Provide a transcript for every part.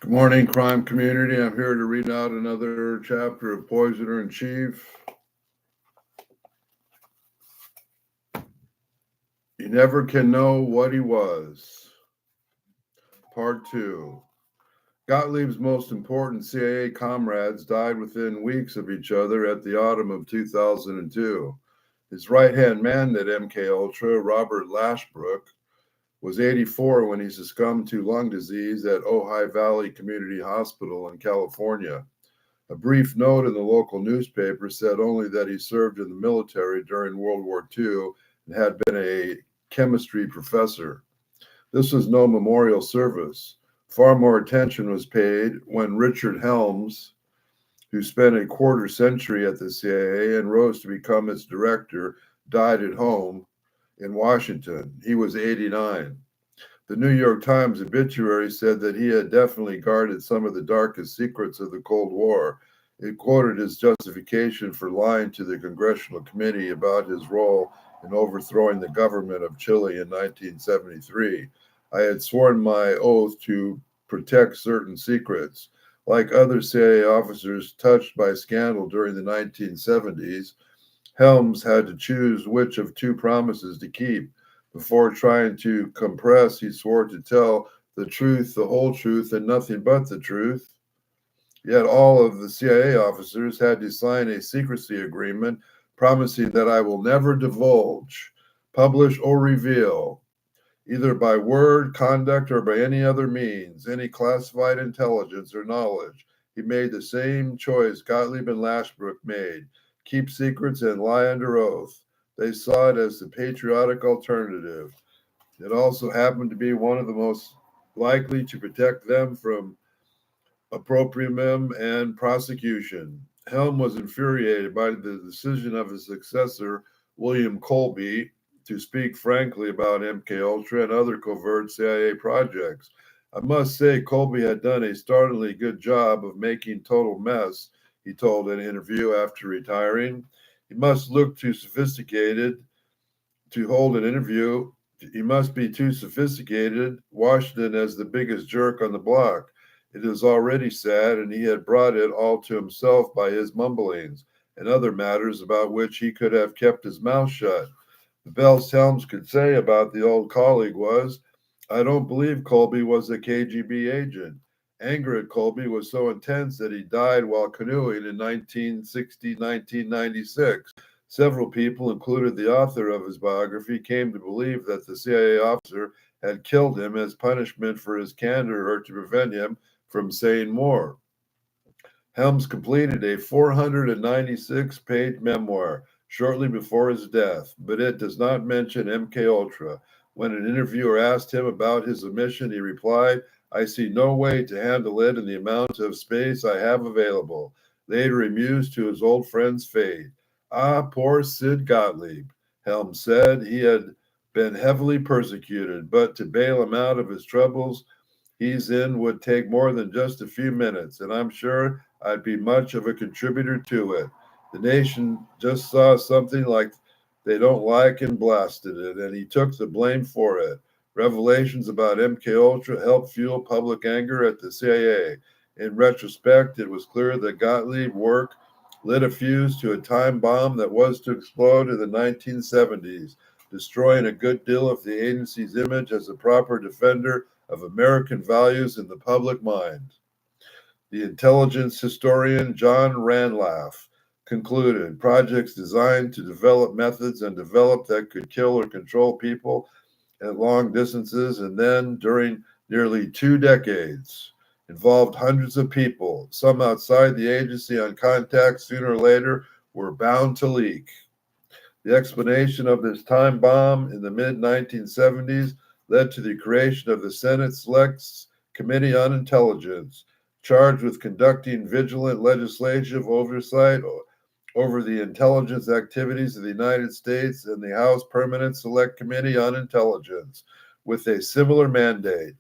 Good morning, crime community. I'm here to read out another chapter of Poisoner in Chief. You never can know what he was. Part 2. Gottlieb's most important CIA comrades died within weeks of each other at the autumn of 2002. His right-hand man at MKUltra, Robert Lashbrook, was 84 when he succumbed to lung disease at Ojai Valley Community Hospital in California. A brief note in the local newspaper said only that he served in the military during World War II and had been a chemistry professor. This was no memorial service. Far more attention was paid when Richard Helms, who spent a quarter century at the CIA and rose to become its director, died at home in Washington. He was 89. The New York Times obituary said that he had definitely guarded some of the darkest secrets of the Cold War. It quoted his justification for lying to the Congressional Committee about his role in overthrowing the government of Chile in 1973. I had sworn my oath to protect certain secrets. Like other CIA officers touched by scandal during the 1970s, Helms had to choose which of two promises to keep. Before trying to compress, he swore to tell the truth, the whole truth, and nothing but the truth. Yet all of the CIA officers had to sign a secrecy agreement promising that I will never divulge, publish, or reveal, either by word, conduct, or by any other means, any classified intelligence or knowledge. He made the same choice Gottlieb and Lashbrook made: keep secrets and lie under oath. They saw it as the patriotic alternative. It also happened to be one of the most likely to protect them from opprobrium and prosecution. Helm was infuriated by the decision of his successor, William Colby, to speak frankly about MKUltra and other covert CIA projects. I must say Colby had done a startlingly good job of making total mess, he told in an interview after retiring. He must look too sophisticated to hold an interview. He must be too sophisticated. Washington as the biggest jerk on the block. It is already sad, and he had brought it all to himself by his mumblings and other matters about which he could have kept his mouth shut. The best Helms could say about the old colleague was, I don't believe Colby was a KGB agent. Anger at Colby was so intense that he died while canoeing in 1996. Several people, including the author of his biography, came to believe that the CIA officer had killed him as punishment for his candor or to prevent him from saying more. Helms completed a 496-page memoir shortly before his death, but it does not mention MKUltra. When an interviewer asked him about his omission, he replied, I see no way to handle it in the amount of space I have available. Later he mused to his old friend's fate. Ah, poor Sid Gottlieb, Helms said. He had been heavily persecuted, but to bail him out of his troubles he's in would take more than just a few minutes, and I'm sure I'd be much of a contributor to it. The nation just saw something like they don't like and blasted it, and he took the blame for it. Revelations about MKUltra helped fuel public anger at the CIA. In retrospect, it was clear that Gottlieb's work lit a fuse to a time bomb that was to explode in the 1970s, destroying a good deal of the agency's image as a proper defender of American values in the public mind. The intelligence historian John Ranlaff concluded projects designed to develop methods and develop that could kill or control people at long distances and then during nearly 2 decades involved hundreds of people, some outside the agency on contact sooner or later were bound to leak. The explanation of this time bomb in the mid-1970s led to the creation of the Senate Select Committee on Intelligence, charged with conducting vigilant legislative oversight over the intelligence activities of the United States, and the House Permanent Select Committee on Intelligence, with a similar mandate.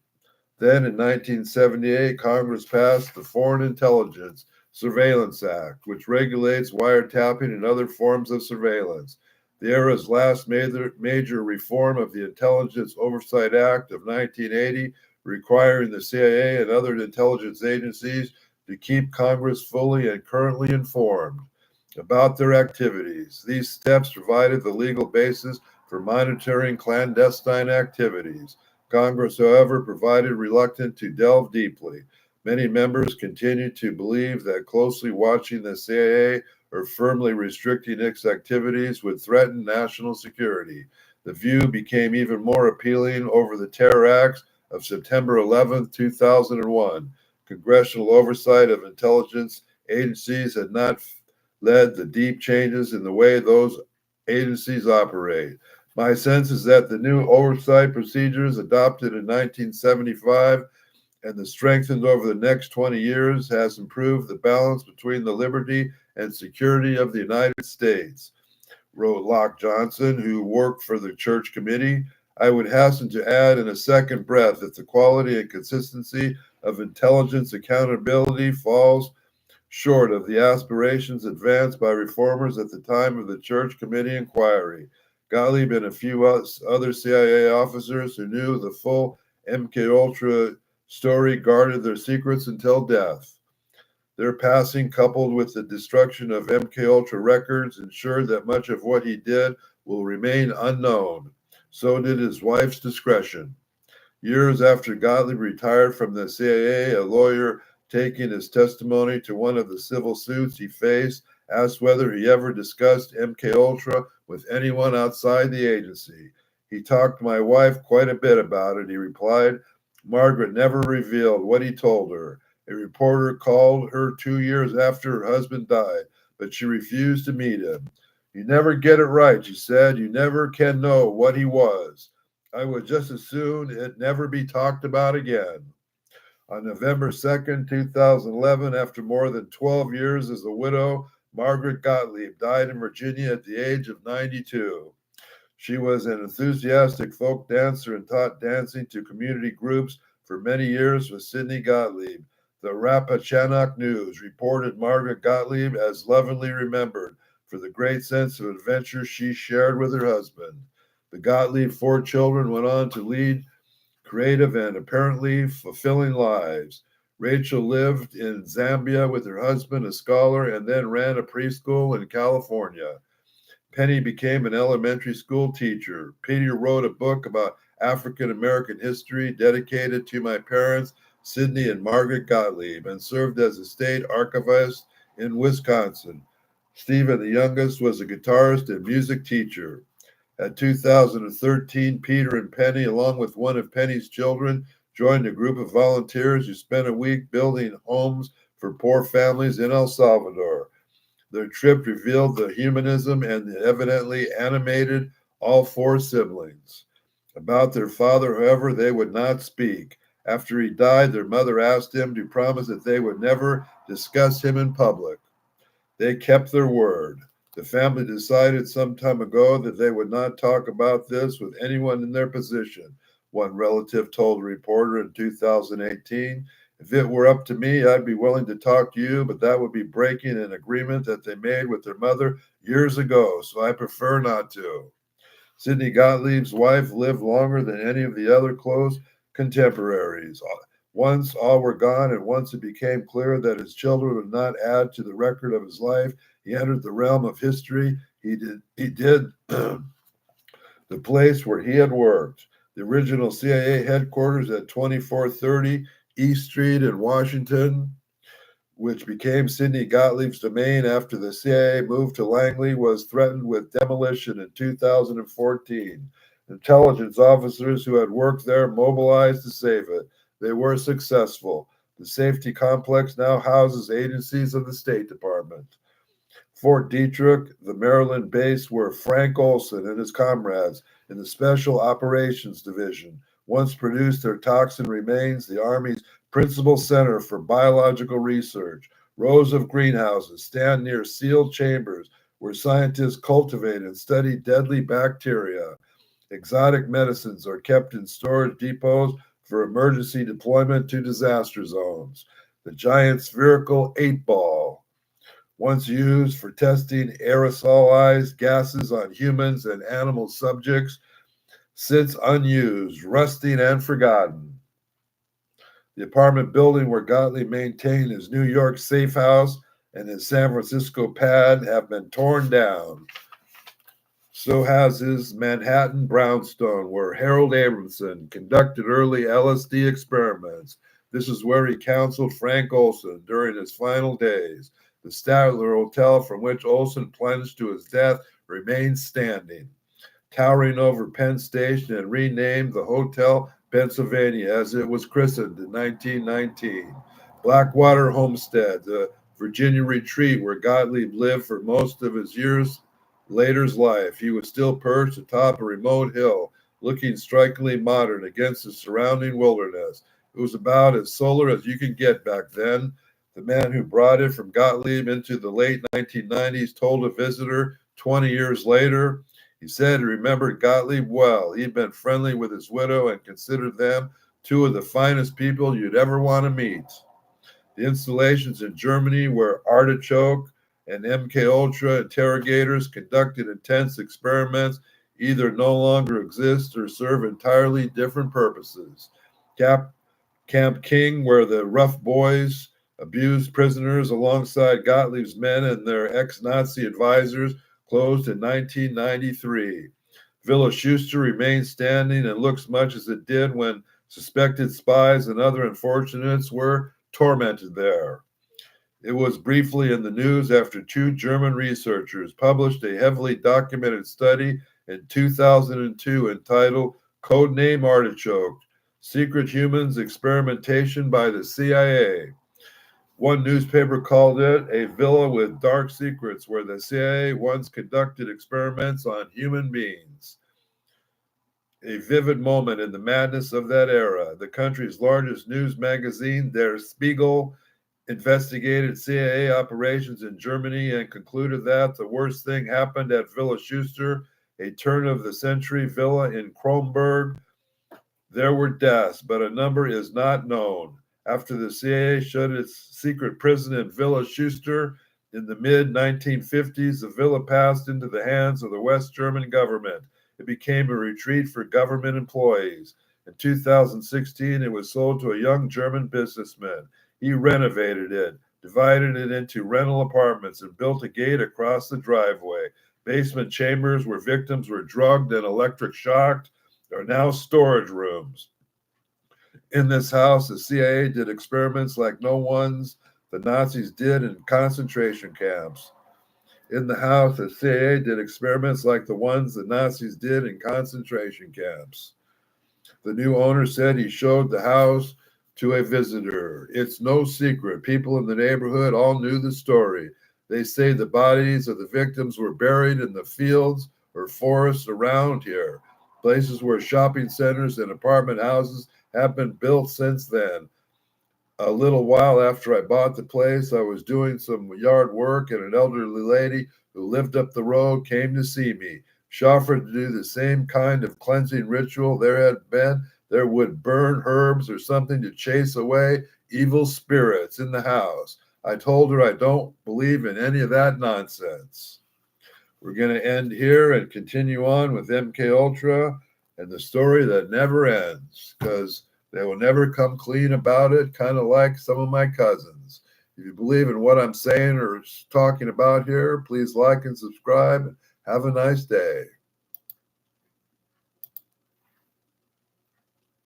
Then in 1978, Congress passed the Foreign Intelligence Surveillance Act, which regulates wiretapping and other forms of surveillance. The era's last major reform of the Intelligence Oversight Act of 1980 requiring the CIA and other intelligence agencies to keep Congress fully and currently informed about their activities. These steps provided the legal basis for monitoring clandestine activities. Congress, however, provided reluctant to delve deeply. Many members continue to believe that closely watching the CIA or firmly restricting its activities would threaten national security. The view became even more appealing over the terror acts of September 11, 2001. Congressional oversight of intelligence agencies had not led to deep changes in the way those agencies operate. My sense is that the new oversight procedures adopted in 1975 and the strengthened over the next 20 years has improved the balance between the liberty and security of the United States, wrote Locke Johnson, who worked for the Church Committee. I would hasten to add in a second breath that the quality and consistency of intelligence accountability falls short of the aspirations advanced by reformers at the time of the Church Committee inquiry. Gottlieb and a few other CIA officers who knew the full MKUltra story guarded their secrets until death. Their passing, coupled with the destruction of MKUltra records, ensured that much of what he did will remain unknown. So did his wife's discretion. Years after Gottlieb retired from the CIA, a lawyer taking his testimony to one of the civil suits he faced asked whether he ever discussed MKUltra with anyone outside the agency. He talked to my wife quite a bit about it, he replied. Margaret never revealed what he told her. A reporter called her 2 years after her husband died, but she refused to meet him. You never get it right, she said. You never can know what he was. I would just as soon it never be talked about again. On November 2nd, 2011, after more than 12 years as a widow, Margaret Gottlieb died in Virginia at the age of 92. She was an enthusiastic folk dancer and taught dancing to community groups for many years with Sidney Gottlieb. The Rappahannock News reported Margaret Gottlieb as lovingly remembered for the great sense of adventure she shared with her husband. The Gottlieb four children went on to lead creative and apparently fulfilling lives. Rachel lived in Zambia with her husband, a scholar, and then ran a preschool in California. Penny became an elementary school teacher. Peter wrote a book about African American history dedicated to my parents, Sidney and Margaret Gottlieb, and served as a state archivist in Wisconsin. Stephen, the youngest, was a guitarist and music teacher. At 2013, Peter and Penny, along with one of Penny's children, joined a group of volunteers who spent a week building homes for poor families in El Salvador. Their trip revealed the humanism and evidently animated all four siblings. About their father, however, they would not speak. After he died, their mother asked him to promise that they would never discuss him in public. They kept their word. The family decided some time ago that they would not talk about this with anyone in their position, one relative told a reporter in 2018. If it were up to me, I'd be willing to talk to you, but that would be breaking an agreement that they made with their mother years ago, so I prefer not to. Sidney Gottlieb's wife lived longer than any of the other close contemporaries. Once all were gone, and once it became clear that his children would not add to the record of his life, he entered the realm of history. He did the place where he had worked, the original CIA headquarters at 2430 East Street in Washington, which became Sidney Gottlieb's domain after the CIA moved to Langley, was threatened with demolition in 2014. Intelligence officers who had worked there mobilized to save it. They were successful. The safety complex now houses agencies of the State Department. Fort Detrick, the Maryland base where Frank Olson and his comrades in the Special Operations Division once produced their toxin remains the Army's principal center for biological research. Rows of greenhouses stand near sealed chambers where scientists cultivate and study deadly bacteria. Exotic medicines are kept in storage depots for emergency deployment to disaster zones. The giant spherical 8-ball, once used for testing aerosolized gases on humans and animal subjects, sits unused, rusting and forgotten. The apartment building where Gottlieb maintained his New York safe house and his San Francisco pad have been torn down. So has his Manhattan brownstone, where Harold Abramson conducted early LSD experiments. This is where he counseled Frank Olson during his final days. The Statler Hotel, from which Olson plunged to his death, remains standing, towering over Penn Station and renamed the Hotel Pennsylvania as it was christened in 1919. Blackwater Homestead, the Virginia retreat where Gottlieb lived for most of his years later's life. He was still perched atop a remote hill, looking strikingly modern against the surrounding wilderness. It was about as solar as you could get back then. The man who brought it from Gottlieb into the late 1990s told a visitor 20 years later, he said he remembered Gottlieb well. He'd been friendly with his widow and considered them two of the finest people you'd ever want to meet. The installations in Germany where Artichoke and MK Ultra interrogators conducted intense experiments either no longer exist or serve entirely different purposes. Camp King, where the rough boys abused prisoners alongside Gottlieb's men and their ex-Nazi advisors, closed in 1993. Villa Schuster remains standing and looks much as it did when suspected spies and other unfortunates were tormented there. It was briefly in the news after two German researchers published a heavily documented study in 2002 entitled Codename Artichoke: Secret Humans Experimentation by the CIA. One newspaper called it a villa with dark secrets where the CIA once conducted experiments on human beings. A vivid moment in the madness of that era. The country's largest news magazine, Der Spiegel, investigated CIA operations in Germany and concluded that the worst thing happened at Villa Schuster, a turn-of-the-century villa in Kronberg. There were deaths, but a number is not known. After the CIA shut its secret prison in Villa Schuster in the mid-1950s, the villa passed into the hands of the West German government. It became a retreat for government employees. In 2016, it was sold to a young German businessman. He renovated it, divided it into rental apartments, and built a gate across the driveway. Basement chambers where victims were drugged and electric shocked are now storage rooms. In this house, the CIA did experiments like no ones the Nazis did in concentration camps. In the house, the CIA did experiments like the ones the Nazis did in concentration camps. The new owner said he showed the house to a visitor. It's no secret. People in the neighborhood all knew the story. They say the bodies of the victims were buried in the fields or forests around here, places where shopping centers and apartment houses have been built since then. A little while after I bought the place, I was doing some yard work, and an elderly lady who lived up the road came to see me. She offered to do the same kind of cleansing ritual there would burn herbs or something to chase away evil spirits in the house. I told her I don't believe in any of that nonsense. We're going to end here and continue on with MK Ultra and the story that never ends, because they will never come clean about it, kind of like some of my cousins. If you believe in what I'm saying or talking about here, please like and subscribe. Have a nice day.